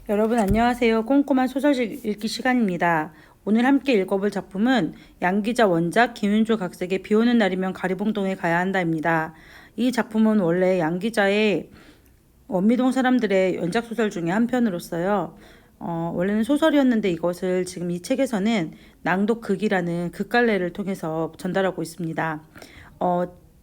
여러분 안녕하세요. 꼼꼼한 소설 읽기 시간입니다. 오늘 함께 읽어볼 작품은 양기자 원작 김윤주 각색의 비오는 날이면 가리봉동에 가야 한다입니다. 이 작품은 원래 양기자의 원미동 사람들의 연작소설 중에 한 편으로서요. 원래는 소설이었는데 이것을 지금 이 책에서는 낭독극이라는 극갈래를 통해서 전달하고 있습니다.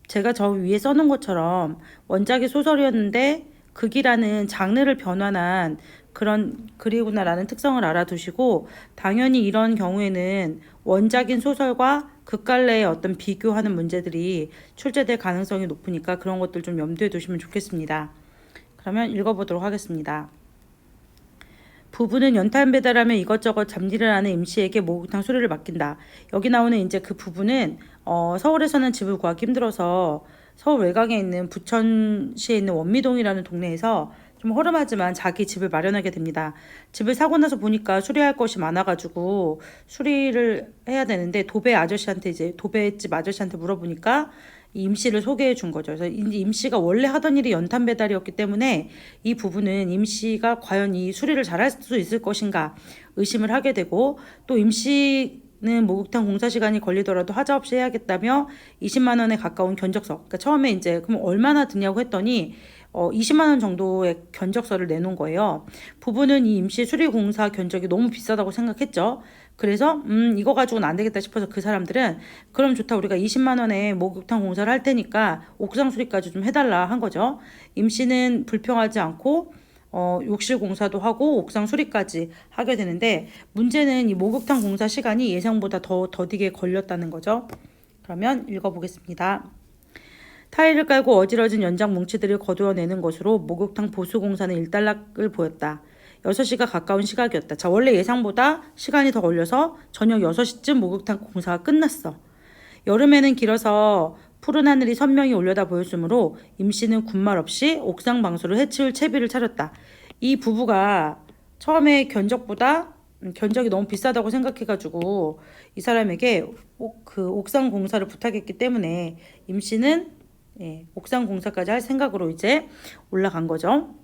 제가 저 위에 써놓은 것처럼 원작이 소설이었는데 극이라는 장르를 변환한 그런 글이구나라는 특성을 알아두시고, 당연히 이런 경우에는 원작인 소설과 극갈래의 어떤 비교하는 문제들이 출제될 가능성이 높으니까 그런 것들 좀 염두에 두시면 좋겠습니다. 그러면 읽어보도록 하겠습니다. 부부는 연탄 배달하며 이것저것 잡일을 하는 임씨에게 목욕탕 수리를 맡긴다. 여기 나오는 이제 그 부부는 서울에서는 집을 구하기 힘들어서 서울 외곽에 있는 부천시에 있는 원미동이라는 동네에서 좀 허름하지만 자기 집을 마련하게 됩니다. 집을 사고 나서 보니까 수리할 것이 많아가지고 수리를 해야 되는데 도배집 아저씨한테 물어보니까 이 임씨를 소개해 준 거죠. 그래서 임씨가 원래 하던 일이 연탄 배달이었기 때문에 이 부부는 임씨가 과연 이 수리를 잘할 수 있을 것인가 의심을 하게 되고, 또 임씨는 목욕탕 공사 시간이 걸리더라도 하자 없이 해야겠다며 20만 원에 가까운 견적서. 그러니까 처음에 이제 그럼 얼마나 드냐고 했더니 20만 원 정도의 견적서를 내놓은 거예요. 부부는 이 임시 수리공사 견적이 너무 비싸다고 생각했죠. 그래서 이거 가지고는 안 되겠다 싶어서 그 사람들은 그럼 좋다, 우리가 20만 원에 목욕탕 공사를 할 테니까 옥상 수리까지 좀 해달라 한 거죠. 임씨는 불평하지 않고 욕실 공사도 하고 옥상 수리까지 하게 되는데, 문제는 이 목욕탕 공사 시간이 예상보다 더 더디게 걸렸다는 거죠. 그러면 읽어보겠습니다. 타일을 깔고 어지러진 연장 뭉치들을 거두어내는 것으로 목욕탕 보수공사는 일단락을 보였다. 6시가 가까운 시각이었다. 자, 원래 예상보다 시간이 더 걸려서 저녁 6시쯤 목욕탕 공사가 끝났어. 여름에는 길어서 푸른 하늘이 선명히 올려다 보였으므로 임씨는 군말 없이 옥상 방수를 해치울 채비를 차렸다. 이 부부가 처음에 견적이 너무 비싸다고 생각해가지고 이 사람에게 그 옥상 공사를 부탁했기 때문에 임씨는 옥상 공사까지 할 생각으로 이제 올라간 거죠.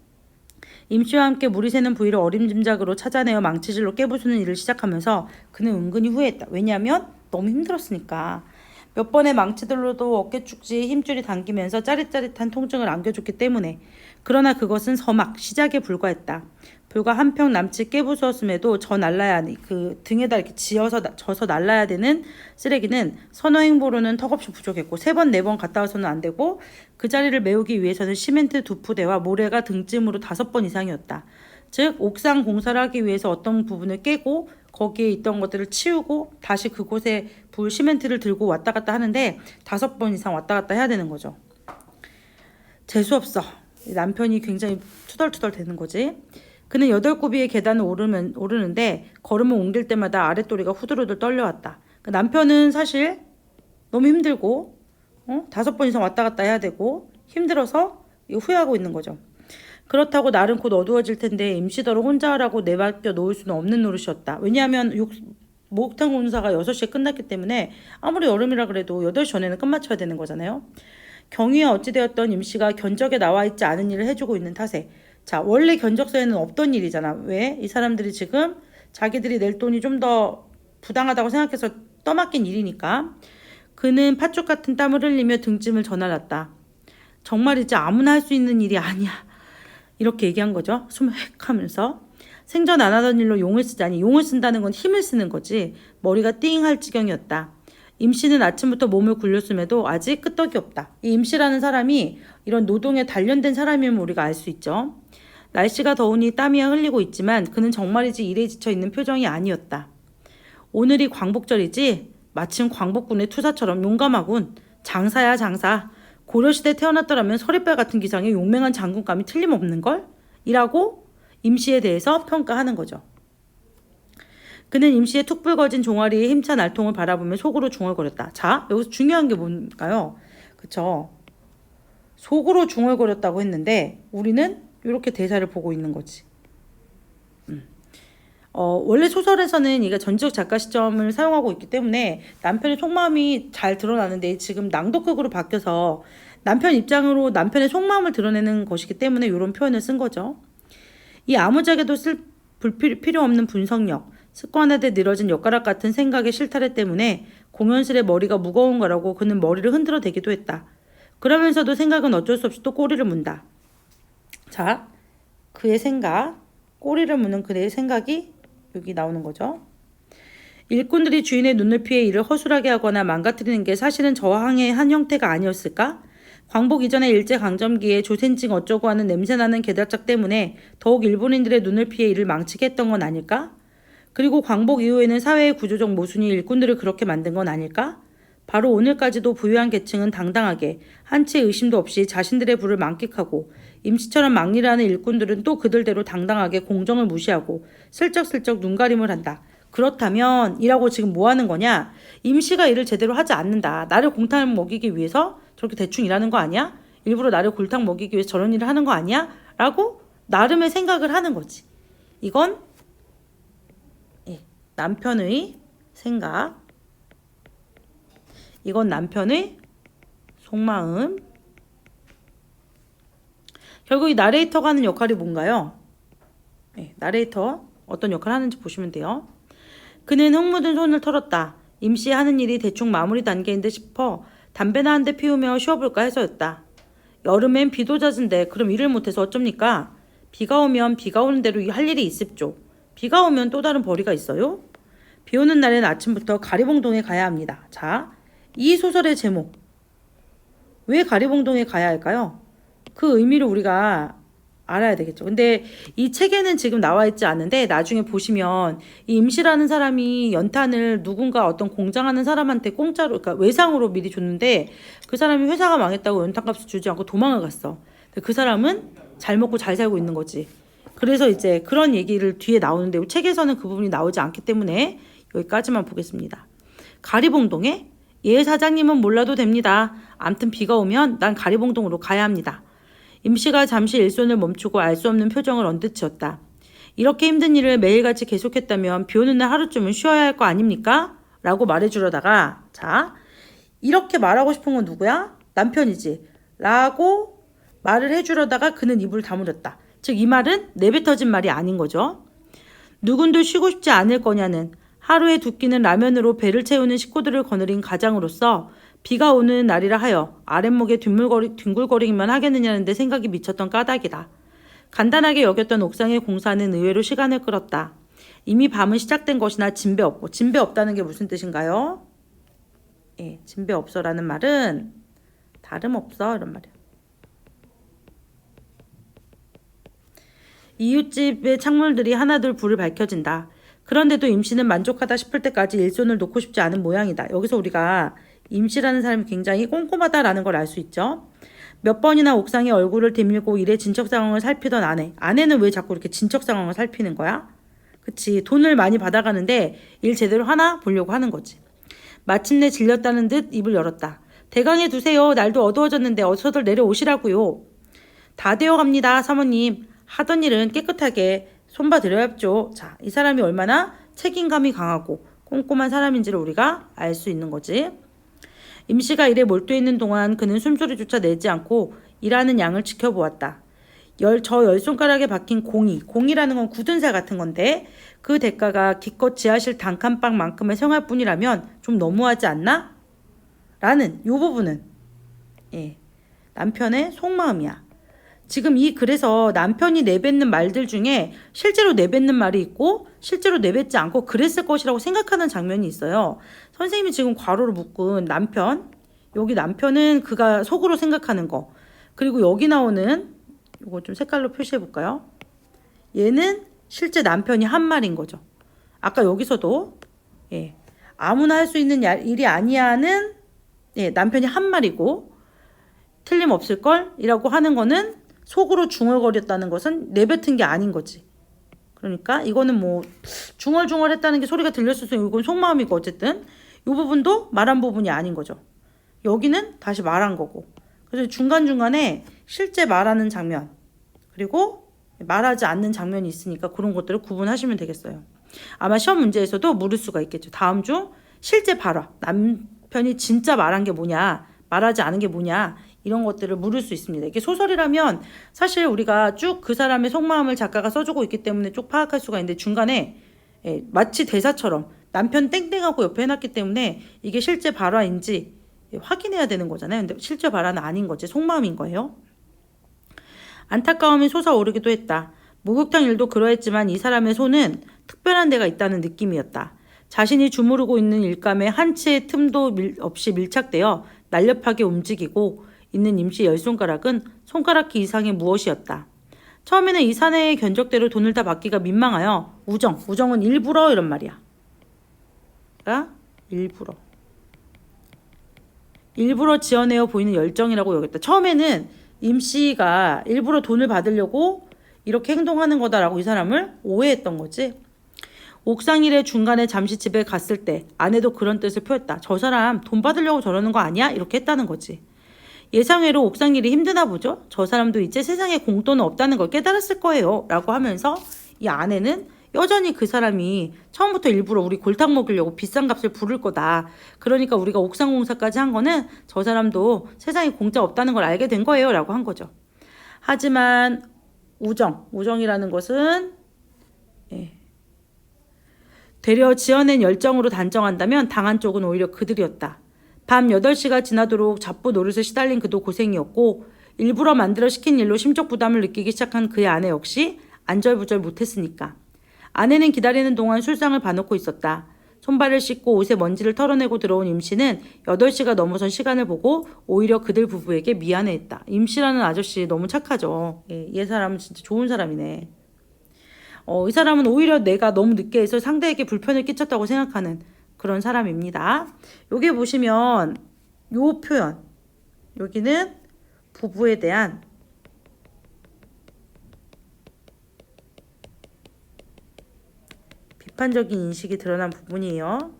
임씨와 함께 물이 새는 부위를 어림짐작으로 찾아내어 망치질로 깨부수는 일을 시작하면서 그는 은근히 후회했다. 왜냐하면 너무 힘들었으니까. 몇 번의 망치들로도 어깨축지에 힘줄이 당기면서 짜릿짜릿한 통증을 안겨줬기 때문에. 그러나 그것은 서막, 시작에 불과했다. 불과 한 평 남짓 깨부수었음에도 그 등에다 이렇게 져서 날라야 되는 쓰레기는 선호 행보로는 턱없이 부족했고, 3번, 4번 갔다 와서는 안 되고, 그 자리를 메우기 위해서는 시멘트 2푸대와 모래가 등짐으로 5번 이상이었다. 즉 옥상 공사를 하기 위해서 어떤 부분을 깨고 거기에 있던 것들을 치우고 다시 그곳에 불 시멘트를 들고 왔다 갔다 하는데 5번 이상 왔다 갔다 해야 되는 거죠. 재수없어. 남편이 굉장히 투덜투덜 되는 거지. 그는 8구비의 계단을 오르는데 걸음을 옮길 때마다 아랫도리가 후들후들 떨려왔다. 남편은 사실 너무 힘들고 5번 이상 왔다 갔다 해야 되고 힘들어서 후회하고 있는 거죠. 그렇다고 날은 곧 어두워질 텐데 임시더러 혼자 하라고 내맡겨 놓을 수는 없는 노릇이었다. 왜냐하면 목욕탕 공사가 6시에 끝났기 때문에 아무리 여름이라 그래도 8시 전에는 끝마쳐야 되는 거잖아요. 경위야 어찌되었던 임씨가 견적에 나와 있지 않은 일을 해주고 있는 탓에, 자, 원래 견적서에는 없던 일이잖아. 왜? 이 사람들이 지금 자기들이 낼 돈이 좀 더 부당하다고 생각해서 떠맡긴 일이니까. 그는 팥죽 같은 땀을 흘리며 등짐을 전환했다. 정말이지 아무나 할 수 있는 일이 아니야. 이렇게 얘기한 거죠. 숨을 획 하면서. 생전 안 하던 일로 용을 쓰자니, 용을 쓴다는 건 힘을 쓰는 거지. 머리가 띵할 지경이었다. 임씨는 아침부터 몸을 굴렸음에도 아직 끄떡이 없다. 이 임씨라는 사람이 이런 노동에 단련된 사람이면 우리가 알 수 있죠. 날씨가 더우니 땀이 흘리고 있지만 그는 정말이지 일에 지쳐 있는 표정이 아니었다. 오늘이 광복절이지? 마침 광복군의 투사처럼 용감하군. 장사야 장사. 고려시대 태어났더라면 서리빨 같은 기상에 용맹한 장군감이 틀림없는걸? 이라고 임씨에 대해서 평가하는 거죠. 그는 임씨의 툭 붉어진 종아리에 힘찬 알통을 바라보며 속으로 중얼거렸다. 자, 여기서 중요한 게 뭔가요? 그쵸? 속으로 중얼거렸다고 했는데 우리는 이렇게 대사를 보고 있는 거지. 원래 소설에서는 이게 전지적 작가 시점을 사용하고 있기 때문에 남편의 속마음이 잘 드러나는데, 지금 낭독극으로 바뀌어서 남편 입장으로 남편의 속마음을 드러내는 것이기 때문에 이런 표현을 쓴 거죠. 이 아무짝에도 필요 없는 분석력, 습관화돼 늘어진 엿가락 같은 생각의 실타래 때문에 공연실의 머리가 무거운 거라고 그는 머리를 흔들어 대기도 했다. 그러면서도 생각은 어쩔 수 없이 또 꼬리를 문다. 자, 그의 생각, 꼬리를 무는 그의 생각이 여기 나오는 거죠. 일꾼들이 주인의 눈을 피해 이를 허술하게 하거나 망가뜨리는 게 사실은 저항의 한 형태가 아니었을까? 광복 이전의 일제강점기에 조센징 어쩌고 하는 냄새나는 게달짝 때문에 더욱 일본인들의 눈을 피해 이를 망치게 했던 건 아닐까? 그리고 광복 이후에는 사회의 구조적 모순이 일꾼들을 그렇게 만든 건 아닐까? 바로 오늘까지도 부유한 계층은 당당하게 한치의 의심도 없이 자신들의 부를 만끽하고 임시처럼 막리라는 일꾼들은 또 그들대로 당당하게 공정을 무시하고 슬쩍슬쩍 눈가림을 한다. 그렇다면 이라고 지금 뭐 하는 거냐? 임시가 일을 제대로 하지 않는다. 나를 공탕 먹이기 위해서 저렇게 대충 일하는 거 아니야? 일부러 나를 골탕 먹이기 위해서 저런 일을 하는 거 아니야? 라고 나름의 생각을 하는 거지. 이건 남편의 생각. 이건 남편의 속마음. 결국 이 나레이터가 하는 역할이 뭔가요? 나레이터 어떤 역할을 하는지 보시면 돼요. 그는 흙 묻은 손을 털었다. 임시 하는 일이 대충 마무리 단계인 듯 싶어 담배나 한 대 피우며 쉬어볼까 해서였다. 여름엔 비도 잦은데 그럼 일을 못해서 어쩝니까? 비가 오면 비가 오는 대로 할 일이 있습죠. 비가 오면 또 다른 벌이가 있어요? 비 오는 날엔 아침부터 가리봉동에 가야 합니다. 자, 이 소설의 제목. 왜 가리봉동에 가야 할까요? 그 의미를 우리가 알아야 되겠죠. 근데 이 책에는 지금 나와 있지 않은데 나중에 보시면 이 임시라는 사람이 연탄을 누군가 어떤 공장하는 사람한테 공짜로, 그러니까 외상으로 미리 줬는데 그 사람이 회사가 망했다고 연탄값을 주지 않고 도망을 갔어. 그 사람은 잘 먹고 잘 살고 있는 거지. 그래서 이제 그런 얘기를 뒤에 나오는데 책에서는 그 부분이 나오지 않기 때문에 여기까지만 보겠습니다. 가리봉동에? 예, 사장님은 몰라도 됩니다. 암튼 비가 오면 난 가리봉동으로 가야 합니다. 임시가 잠시 일손을 멈추고 알 수 없는 표정을 언뜻 지었다. 이렇게 힘든 일을 매일같이 계속했다면 비 오는 날 하루쯤은 쉬어야 할 거 아닙니까? 라고 말해주려다가 자, 이렇게 말하고 싶은 건 누구야? 남편이지. 라고 말을 해주려다가 그는 입을 다물었다. 즉 이 말은 내뱉어진 말이 아닌 거죠. 누군도 쉬고 싶지 않을 거냐는 하루에 두 끼는 라면으로 배를 채우는 식구들을 거느린 가장으로서 비가 오는 날이라 하여 아랫목에 뒹굴거리기만 하겠느냐는 데 생각이 미쳤던 까닭이다. 간단하게 여겼던 옥상의 공사는 의외로 시간을 끌었다. 이미 밤은 시작된 것이나 진배 없고, 진배 없다는 게 무슨 뜻인가요? 진배 없어라는 말은 다름없어 이런 말이야. 이웃집의 창문들이 하나둘 불을 밝혀진다. 그런데도 임시는 만족하다 싶을 때까지 일손을 놓고 싶지 않은 모양이다. 여기서 우리가 임시라는 사람이 굉장히 꼼꼼하다라는 걸 알 수 있죠. 몇 번이나 옥상에 얼굴을 디밀고 일의 진척 상황을 살피던 아내. 아내는 왜 자꾸 이렇게 진척 상황을 살피는 거야? 그치. 돈을 많이 받아가는데 일 제대로 하나 보려고 하는 거지. 마침내 질렸다는 듯 입을 열었다. 대강에 두세요. 날도 어두워졌는데 어서들 내려오시라고요. 다 되어갑니다, 사모님. 하던 일은 깨끗하게 손봐드려야죠. 자, 이 사람이 얼마나 책임감이 강하고 꼼꼼한 사람인지를 우리가 알 수 있는 거지. 임시가 일에 몰두해 있는 동안 그는 숨소리조차 내지 않고 일하는 양을 지켜보았다. 저 열 손가락에 박힌 공이라는 건 굳은 살 같은 건데 그 대가가 기껏 지하실 단칸방만큼의 생활뿐이라면 좀 너무하지 않나? 라는 이 부분은 남편의 속마음이야. 지금 그래서 남편이 내뱉는 말들 중에 실제로 내뱉는 말이 있고 실제로 내뱉지 않고 그랬을 것이라고 생각하는 장면이 있어요. 선생님이 지금 괄호로 묶은 남편, 여기 남편은 그가 속으로 생각하는 거. 그리고 여기 나오는 이거 좀 색깔로 표시해 볼까요? 얘는 실제 남편이 한 말인 거죠. 아까 여기서도 아무나 할 수 있는 일이 아니야는 남편이 한 말이고 틀림없을걸? 이라고 하는 거는 속으로 중얼거렸다는 것은 내뱉은 게 아닌 거지. 그러니까 이거는 뭐 중얼중얼 했다는 게 소리가 들렸을 수 있고 이건 속마음이고 어쨌든 이 부분도 말한 부분이 아닌 거죠. 여기는 다시 말한 거고. 그래서 중간중간에 실제 말하는 장면 그리고 말하지 않는 장면이 있으니까 그런 것들을 구분하시면 되겠어요. 아마 시험 문제에서도 물을 수가 있겠죠. 다음 중 실제 발화. 남편이 진짜 말한 게 뭐냐 말하지 않은 게 뭐냐 이런 것들을 물을 수 있습니다. 이게 소설이라면 사실 우리가 쭉 그 사람의 속마음을 작가가 써주고 있기 때문에 쭉 파악할 수가 있는데 중간에 마치 대사처럼 남편 땡땡하고 옆에 해놨기 때문에 이게 실제 발화인지 확인해야 되는 거잖아요. 근데 실제 발화는 아닌 거지. 속마음인 거예요. 안타까움이 솟아오르기도 했다. 목욕탕 일도 그러했지만 이 사람의 손은 특별한 데가 있다는 느낌이었다. 자신이 주무르고 있는 일감에 한 치의 틈도 없이 밀착되어 날렵하게 움직이고 있는 임씨의 열 손가락은 손가락기 이상의 무엇이었다. 처음에는 이 사내의 견적대로 돈을 다 받기가 민망하여 우정은 일부러 이런 말이야. 일부러 지어내어 보이는 열정이라고 여겼다. 처음에는 임씨가 일부러 돈을 받으려고 이렇게 행동하는 거다라고 이 사람을 오해했던 거지. 옥상일의 중간에 잠시 집에 갔을 때 아내도 그런 뜻을 표했다. 저 사람 돈 받으려고 저러는 거 아니야? 이렇게 했다는 거지. 예상외로 옥상일이 힘드나 보죠. 저 사람도 이제 세상에 공돈은 없다는 걸 깨달았을 거예요. 라고 하면서 이 아내는 여전히 그 사람이 처음부터 일부러 우리 골탕 먹이려고 비싼 값을 부를 거다. 그러니까 우리가 옥상 공사까지 한 거는 저 사람도 세상에 공짜 없다는 걸 알게 된 거예요. 라고 한 거죠. 하지만 우정이라는 것은 되려 지어낸 열정으로 단정한다면 당한 쪽은 오히려 그들이었다. 밤 8시가 지나도록 잡부 노릇에 시달린 그도 고생이었고 일부러 만들어 시킨 일로 심적 부담을 느끼기 시작한 그의 아내 역시 안절부절 못했으니까. 아내는 기다리는 동안 술상을 봐놓고 있었다. 손발을 씻고 옷에 먼지를 털어내고 들어온 임씨는 8시가 넘어선 시간을 보고 오히려 그들 부부에게 미안해했다. 임씨라는 아저씨 너무 착하죠. 이 사람은 진짜 좋은 사람이네. 이 사람은 오히려 내가 너무 늦게 해서 상대에게 불편을 끼쳤다고 생각하는 그런 사람입니다. 여기 보시면 요 표현, 여기는 부부에 대한 비판적인 인식이 드러난 부분이에요.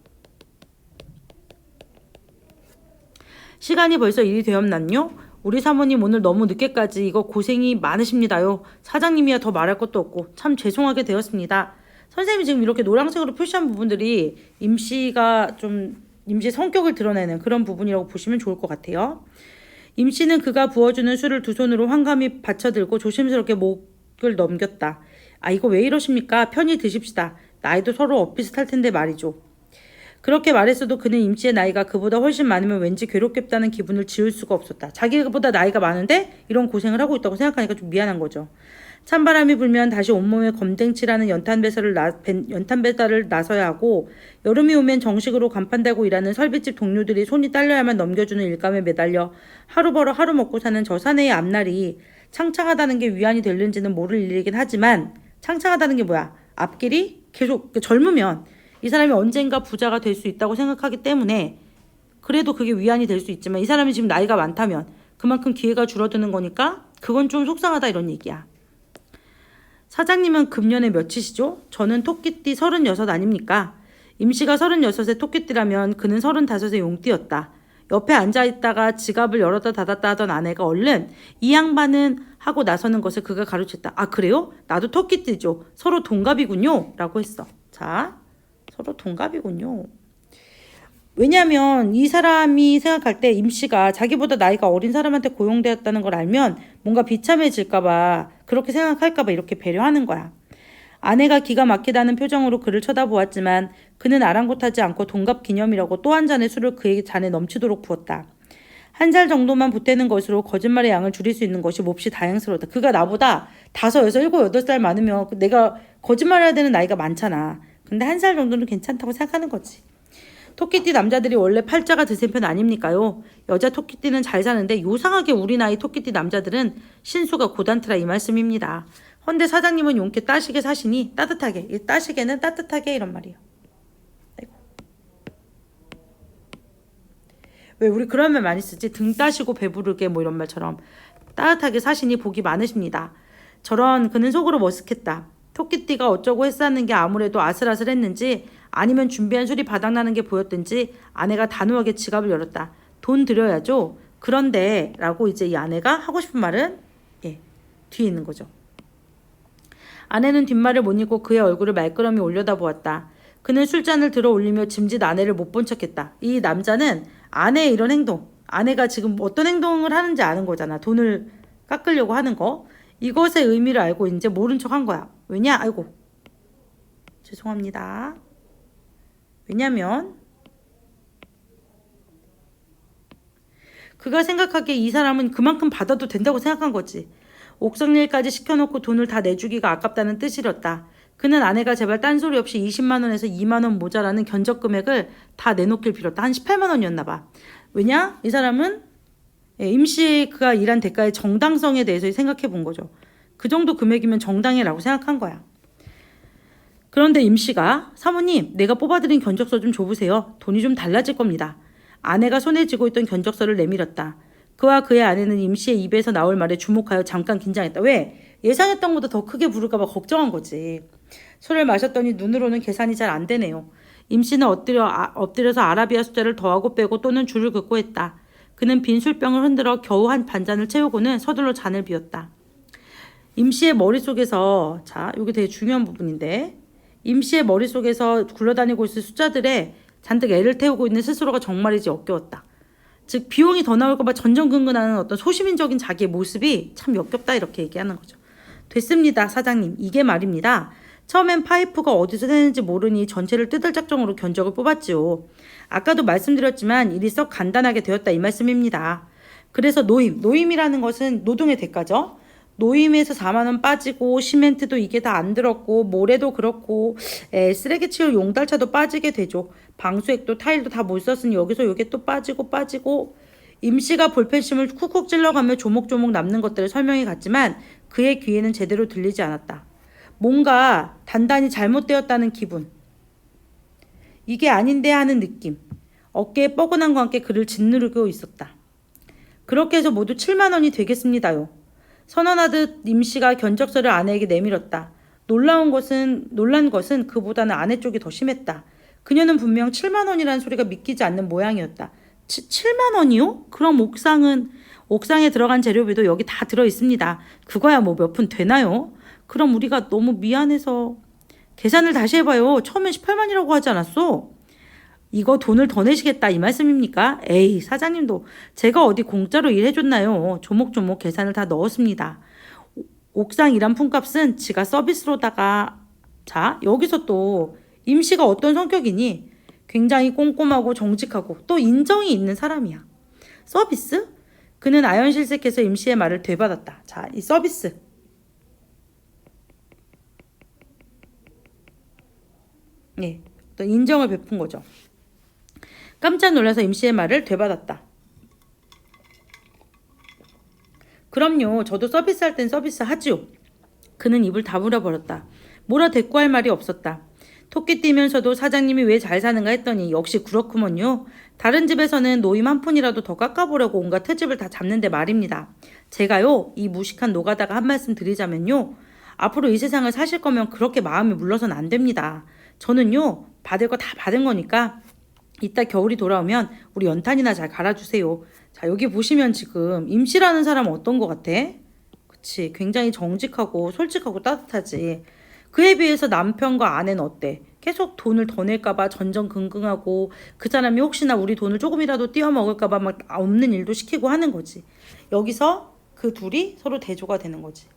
시간이 벌써 일이 되었나요? 우리 사모님 오늘 너무 늦게까지 이거 고생이 많으십니다요. 사장님이야 더 말할 것도 없고 참 죄송하게 되었습니다. 선생님이 지금 이렇게 노란색으로 표시한 부분들이 임씨의 성격을 드러내는 그런 부분이라고 보시면 좋을 것 같아요. 임씨는 그가 부어주는 술을 두 손으로 황감히 받쳐들고 조심스럽게 목을 넘겼다. 아, 이거 왜 이러십니까? 편히 드십시다. 나이도 서로 엇비슷할 텐데 말이죠. 그렇게 말했어도 그는 임씨의 나이가 그보다 훨씬 많으면 왠지 괴롭겠다는 기분을 지울 수가 없었다. 자기보다 나이가 많은데 이런 고생을 하고 있다고 생각하니까 좀 미안한 거죠. 찬바람이 불면 다시 온몸에 검댕칠하는 연탄배달을 나서야 하고 여름이 오면 정식으로 간판 달고 일하는 설비집 동료들이 손이 딸려야만 넘겨주는 일감에 매달려 하루 벌어 하루 먹고 사는 저 사내의 앞날이 창창하다는 게 위안이 될는지는 모를 일이긴 하지만 창창하다는 게 뭐야? 앞길이 계속 젊으면 이 사람이 언젠가 부자가 될 수 있다고 생각하기 때문에 그래도 그게 위안이 될 수 있지만 이 사람이 지금 나이가 많다면 그만큼 기회가 줄어드는 거니까 그건 좀 속상하다 이런 얘기야. 사장님은 금년에 몇이시죠? 저는 토끼띠 36 아닙니까? 임씨가 36의 토끼띠라면 그는 35의 용띠였다. 옆에 앉아있다가 지갑을 열었다 닫았다 하던 아내가 얼른 이 양반은 하고 나서는 것을 그가 가로챘다. 아, 그래요? 나도 토끼띠죠. 서로 동갑이군요. 라고 했어. 자, 서로 동갑이군요. 왜냐하면 이 사람이 생각할 때 임씨가 자기보다 나이가 어린 사람한테 고용되었다는 걸 알면 뭔가 비참해질까봐 그렇게 생각할까봐 이렇게 배려하는 거야. 아내가 기가 막히다는 표정으로 그를 쳐다보았지만 그는 아랑곳하지 않고 동갑 기념이라고 또 한 잔의 술을 그에게 잔에 넘치도록 부었다. 1살 정도만 보태는 것으로 거짓말의 양을 줄일 수 있는 것이 몹시 다행스러웠다. 그가 나보다 5, 6, 7, 8살 많으면 내가 거짓말해야 되는 나이가 많잖아. 근데 1살 정도는 괜찮다고 생각하는 거지. 토끼띠 남자들이 원래 팔자가 드센 편 아닙니까요? 여자 토끼띠는 잘 사는데 요상하게 우리 나이 토끼띠 남자들은 신수가 고단트라 이 말씀입니다. 헌데 사장님은 용케 따시게 사시니 따뜻하게, 이 따시게는 따뜻하게 이런 말이에요. 아이고. 왜 우리 그런 말 많이 쓰지? 등 따시고 배부르게 뭐 이런 말처럼 따뜻하게 사시니 복이 많으십니다. 저런 그는 속으로 머쓱했다. 토끼띠가 어쩌고 했었는 게 아무래도 아슬아슬했는지 아니면 준비한 술이 바닥나는 게 보였든지 아내가 단호하게 지갑을 열었다. 돈 드려야죠. 그런데 라고 이제 이 아내가 하고 싶은 말은 뒤에 있는 거죠. 아내는 뒷말을 못 잇고 그의 얼굴을 말끄러미 올려다보았다. 그는 술잔을 들어 올리며 짐짓 아내를 못 본 척했다. 이 남자는 아내의 이런 행동, 아내가 지금 어떤 행동을 하는지 아는 거잖아. 돈을 깎으려고 하는 거. 이것의 의미를 알고 이제 모른 척 한 거야. 왜냐? 아이고. 죄송합니다. 왜냐면 그가 생각하기에 이 사람은 그만큼 받아도 된다고 생각한 거지. 옥상일까지 시켜놓고 돈을 다 내주기가 아깝다는 뜻이었다. 그는 아내가 제발 딴소리 없이 20만 원에서 2만 원 모자라는 견적 금액을 다 내놓길 빌었다. 한 18만 원이었나 봐. 왜냐? 이 사람은 임씨 그가 일한 대가의 정당성에 대해서 생각해 본 거죠. 그 정도 금액이면 정당해라고 생각한 거야. 그런데 임씨가 사모님 내가 뽑아드린 견적서 좀 줘보세요. 돈이 좀 달라질 겁니다. 아내가 손에 쥐고 있던 견적서를 내밀었다. 그와 그의 아내는 임씨의 입에서 나올 말에 주목하여 잠깐 긴장했다. 왜? 예상했던 것보다 더 크게 부를까 봐 걱정한 거지. 술을 마셨더니 눈으로는 계산이 잘 안 되네요. 임씨는 엎드려서 아라비아 숫자를 더하고 빼고 또는 줄을 긋고 했다. 그는 빈 술병을 흔들어 겨우 한 반잔을 채우고는 서둘러 잔을 비웠다. 임씨의 머릿속에서 자, 이게 되게 중요한 부분인데 임씨의 머릿속에서 굴러다니고 있을 숫자들에 잔뜩 애를 태우고 있는 스스로가 정말이지 역겨웠다. 즉 비용이 더 나올까 봐 전전긍긍하는 어떤 소시민적인 자기의 모습이 참 역겹다 이렇게 얘기하는 거죠. 됐습니다 사장님. 이게 말입니다. 처음엔 파이프가 어디서 새는지 모르니 전체를 뜯을 작정으로 견적을 뽑았지요. 아까도 말씀드렸지만 일이 썩 간단하게 되었다 이 말씀입니다. 그래서 노임이라는 것은 노동의 대가죠. 노임에서 4만 원 빠지고 시멘트도 이게 다 안 들었고 모래도 그렇고 쓰레기 치울 용달차도 빠지게 되죠. 방수액도 타일도 다 못 썼으니 여기서 요게 또 빠지고 임씨가 볼펜심을 쿡쿡 찔러가며 조목조목 남는 것들을 설명해 갔지만 그의 귀에는 제대로 들리지 않았다. 뭔가 단단히 잘못되었다는 기분. 이게 아닌데 하는 느낌. 어깨에 뻐근함과 함께 그를 짓누르고 있었다. 그렇게 해서 모두 7만 원이 되겠습니다요. 선언하듯 임씨가 견적서를 아내에게 내밀었다. 놀란 것은 그보다는 아내 쪽이 더 심했다. 그녀는 분명 7만 원이라는 소리가 믿기지 않는 모양이었다. 7만 원이요? 그럼 옥상에 들어간 재료비도 여기 다 들어있습니다. 그거야 뭐 몇 푼 되나요? 그럼 우리가 너무 미안해서 계산을 다시 해봐요. 처음엔 18만이라고 하지 않았어? 이거 돈을 더 내시겠다 이 말씀입니까? 에이 사장님도 제가 어디 공짜로 일해줬나요? 조목조목 계산을 다 넣었습니다. 옥상 일한 품값은 지가 서비스로다가 자 여기서 또 임씨가 어떤 성격이니? 굉장히 꼼꼼하고 정직하고 또 인정이 있는 사람이야. 서비스? 그는 아연실색해서 임씨의 말을 되받았다. 자, 이 서비스. 예, 또 인정을 베푼 거죠. 깜짝 놀라서 임씨의 말을 되받았다. 그럼요. 저도 서비스할 땐 서비스 하지요. 그는 입을 다물어 버렸다. 뭐라 대꾸할 말이 없었다. 토끼 뛰면서도 사장님이 왜 잘 사는가 했더니 역시 그렇구먼요. 다른 집에서는 노임 한 푼이라도 더 깎아보려고 온갖 트집을 다 잡는데 말입니다. 제가요 이 무식한 노가다가 한 말씀 드리자면요. 앞으로 이 세상을 사실 거면 그렇게 마음이 물러서는 안 됩니다. 저는요 받을 거 다 받은 거니까 이따 겨울이 돌아오면 우리 연탄이나 잘 갈아주세요. 자 여기 보시면 지금 임씨라는 사람은 어떤 것 같아? 그치 굉장히 정직하고 솔직하고 따뜻하지. 그에 비해서 남편과 아내는 어때? 계속 돈을 더 낼까봐 전전긍긍하고 그 사람이 혹시나 우리 돈을 조금이라도 띄어먹을까봐 막 없는 일도 시키고 하는 거지. 여기서 그 둘이 서로 대조가 되는 거지.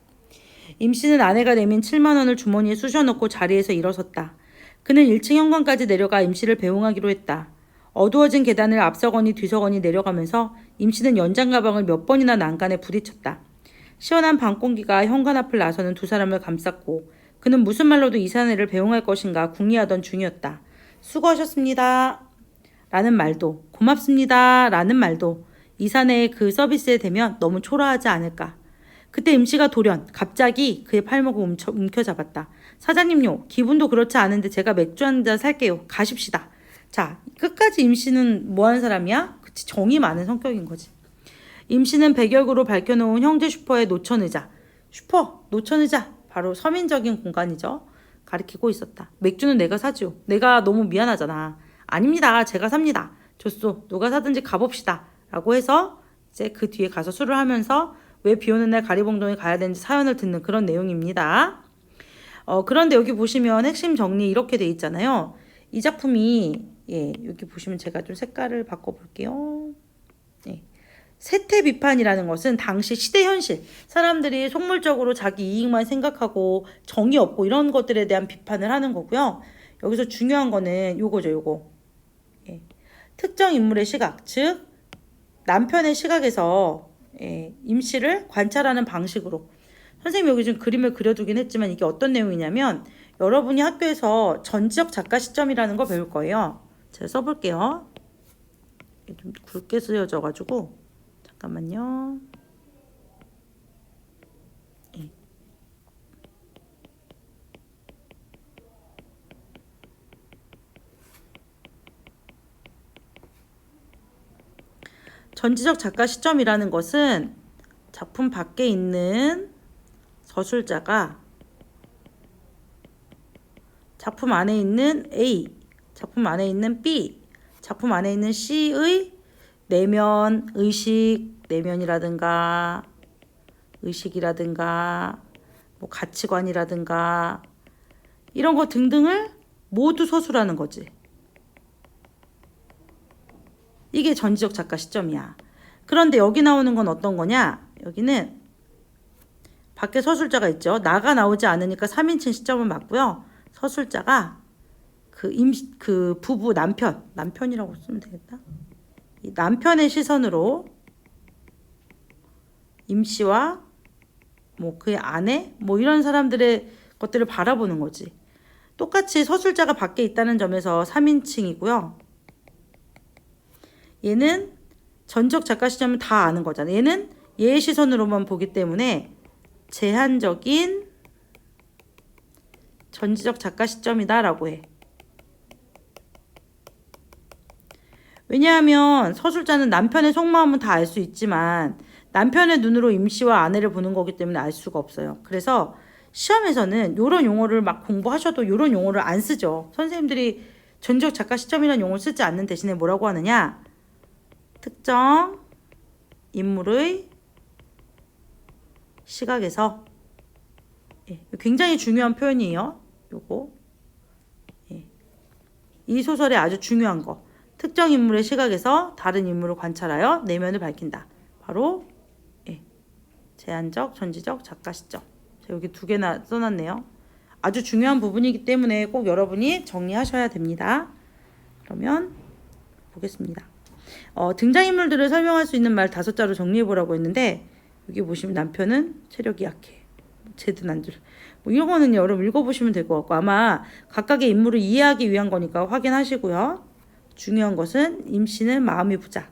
임씨는 아내가 내민 7만 원을 주머니에 쑤셔넣고 자리에서 일어섰다. 그는 1층 현관까지 내려가 임씨를 배웅하기로 했다. 어두워진 계단을 앞서거니 뒤서거니 내려가면서 임씨는 연장 가방을 몇 번이나 난간에 부딪혔다. 시원한 밤 공기가 현관 앞을 나서는 두 사람을 감쌌고 그는 무슨 말로도 이 사내를 배웅할 것인가 궁리하던 중이었다. 수고하셨습니다. 라는 말도 고맙습니다. 라는 말도 이 사내의 그 서비스에 대면 너무 초라하지 않을까. 그때 임씨가 돌연 갑자기 그의 팔목을 움켜잡았다. 사장님요. 기분도 그렇지 않은데 제가 맥주 한 잔 살게요. 가십시다. 자 끝까지 임씨는 뭐하는 사람이야? 그치 정이 많은 성격인 거지. 임씨는 백열구로 밝혀놓은 형제 슈퍼의 노천의자. 슈퍼 노천의자. 바로 서민적인 공간이죠. 가리키고 있었다. 맥주는 내가 사죠. 내가 너무 미안하잖아. 아닙니다. 제가 삽니다. 좋소. 누가 사든지 가봅시다. 라고 해서 이제 그 뒤에 가서 술을 하면서 왜 비오는 날 가리봉동에 가야 되는지 사연을 듣는 그런 내용입니다. 그런데 여기 보시면 핵심 정리 이렇게 돼 있잖아요. 이 작품이 여기 보시면 제가 좀 색깔을 바꿔볼게요. 예. 세태 비판이라는 것은 당시 시대 현실, 사람들이 속물적으로 자기 이익만 생각하고 정이 없고 이런 것들에 대한 비판을 하는 거고요. 여기서 중요한 거는 요거죠, 요거. 예. 특정 인물의 시각, 즉 남편의 시각에서 임씨를 관찰하는 방식으로. 선생님이 여기 지금 그림을 그려두긴 했지만 이게 어떤 내용이냐면 여러분이 학교에서 전지적 작가 시점이라는 거 배울 거예요. 제가 써볼게요. 좀 굵게 쓰여져가지고 잠깐만요. 예. 전지적 작가 시점이라는 것은 작품 밖에 있는 서술자가 작품 안에 있는 A, 작품 안에 있는 B, 작품 안에 있는 C의 내면, 내면이라든가 의식이라든가 뭐 가치관이라든가 이런 거 등등을 모두 서술하는 거지. 이게 전지적 작가 시점이야. 그런데 여기 나오는 건 어떤 거냐? 여기는 밖에 서술자가 있죠. 나가 나오지 않으니까 3인칭 시점은 맞고요. 서술자가 그 부부 남편이라고 쓰면 되겠다. 이 남편의 시선으로 임씨와 뭐 그의 아내 뭐 이런 사람들의 것들을 바라보는 거지. 똑같이 서술자가 밖에 있다는 점에서 3인칭이고요. 얘는 전적 작가 시점을 다 아는 거잖아. 얘는 얘의 시선으로만 보기 때문에 제한적인 전지적 작가 시점이다라고 해. 왜냐하면 서술자는 남편의 속마음은 다 알 수 있지만 남편의 눈으로 임씨와 아내를 보는 거기 때문에 알 수가 없어요. 그래서 시험에서는 이런 용어를 막 공부하셔도 이런 용어를 안 쓰죠. 선생님들이 전지적 작가 시점이라는 용어를 쓰지 않는 대신에 뭐라고 하느냐? 특정 인물의 시각에서 굉장히 중요한 표현이에요. 요거 이 소설의 아주 중요한 거. 특정 인물의 시각에서 다른 인물을 관찰하여 내면을 밝힌다. 바로 제한적, 전지적 작가 시점. 제가 여기 2개나 써놨네요. 아주 중요한 부분이기 때문에 꼭 여러분이 정리하셔야 됩니다. 그러면 보겠습니다. 등장인물들을 설명할 수 있는 말 5자로 정리해보라고 했는데 여기 보시면 남편은 체력이 약해. 쟤든 안 줄. 뭐 이런 거는 여러분 읽어보시면 될 것 같고 아마 각각의 인물을 이해하기 위한 거니까 확인하시고요. 중요한 것은 임씨는 마음이 부자.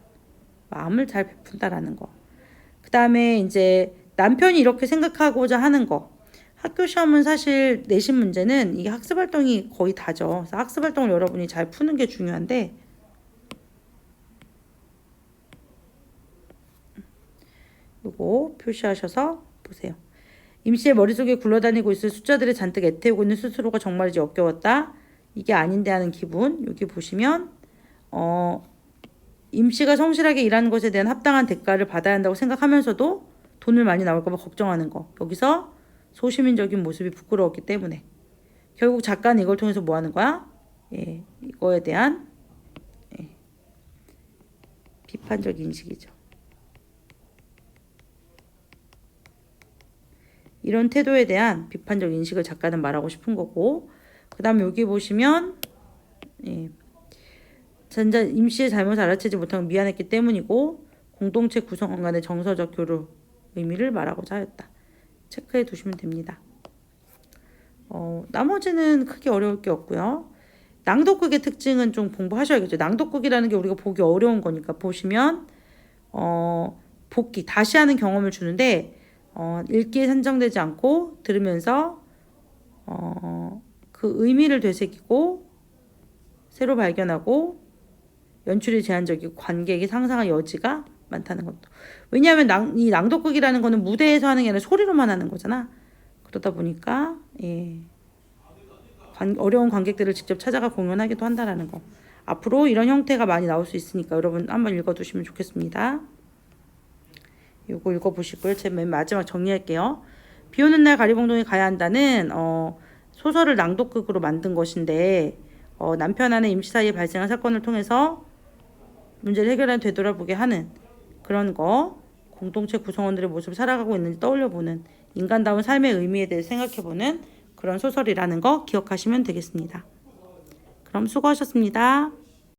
마음을 잘 베푼다라는 거. 그 다음에 이제 남편이 이렇게 생각하고자 하는 거. 학교 시험은 사실 내신 문제는 이게 학습활동이 거의 다죠. 그래서 학습활동을 여러분이 잘 푸는 게 중요한데 요거 표시하셔서 보세요. 임씨의 머릿속에 굴러다니고 있을 숫자들을 잔뜩 애태우고 있는 스스로가 정말이지 역겨웠다. 이게 아닌데 하는 기분. 여기 보시면 임씨가 성실하게 일하는 것에 대한 합당한 대가를 받아야 한다고 생각하면서도 돈을 많이 나올까 봐 걱정하는 거. 여기서 소시민적인 모습이 부끄러웠기 때문에 결국 작가는 이걸 통해서 뭐 하는 거야? 이거에 대한 비판적 인식이죠. 이런 태도에 대한 비판적 인식을 작가는 말하고 싶은 거고 그 다음에 여기 보시면 전자 임씨의 잘못을 알아채지 못한 건 미안했기 때문이고 공동체 구성원 간의 정서적 교류 의미를 말하고자 하였다. 체크해 두시면 됩니다. 나머지는 크게 어려울 게 없고요. 낭독극의 특징은 좀 공부하셔야겠죠. 낭독극이라는 게 우리가 보기 어려운 거니까 보시면 복기 다시 하는 경험을 주는데 읽기에 산정되지 않고 들으면서 그 의미를 되새기고 새로 발견하고 연출이 제한적이고 관객이 상상할 여지가 많다는 것도. 왜냐하면 이 낭독극이라는 거는 무대에서 하는 게 아니라 소리로만 하는 거잖아. 그러다 보니까 어려운 관객들을 직접 찾아가 공연하기도 한다라는 거. 앞으로 이런 형태가 많이 나올 수 있으니까 여러분 한번 읽어두시면 좋겠습니다. 요거 읽어보시고요. 제가 맨 마지막 정리할게요. 비 오는 날 가리봉동에 가야 한다는 소설을 낭독극으로 만든 것인데 남편 아내 임시 사이에 발생한 사건을 통해서 문제를 해결하는 되돌아보게 하는 그런 거, 공동체 구성원들의 모습을 살아가고 있는지 떠올려보는 인간다운 삶의 의미에 대해 생각해보는 그런 소설이라는 거 기억하시면 되겠습니다. 그럼 수고하셨습니다.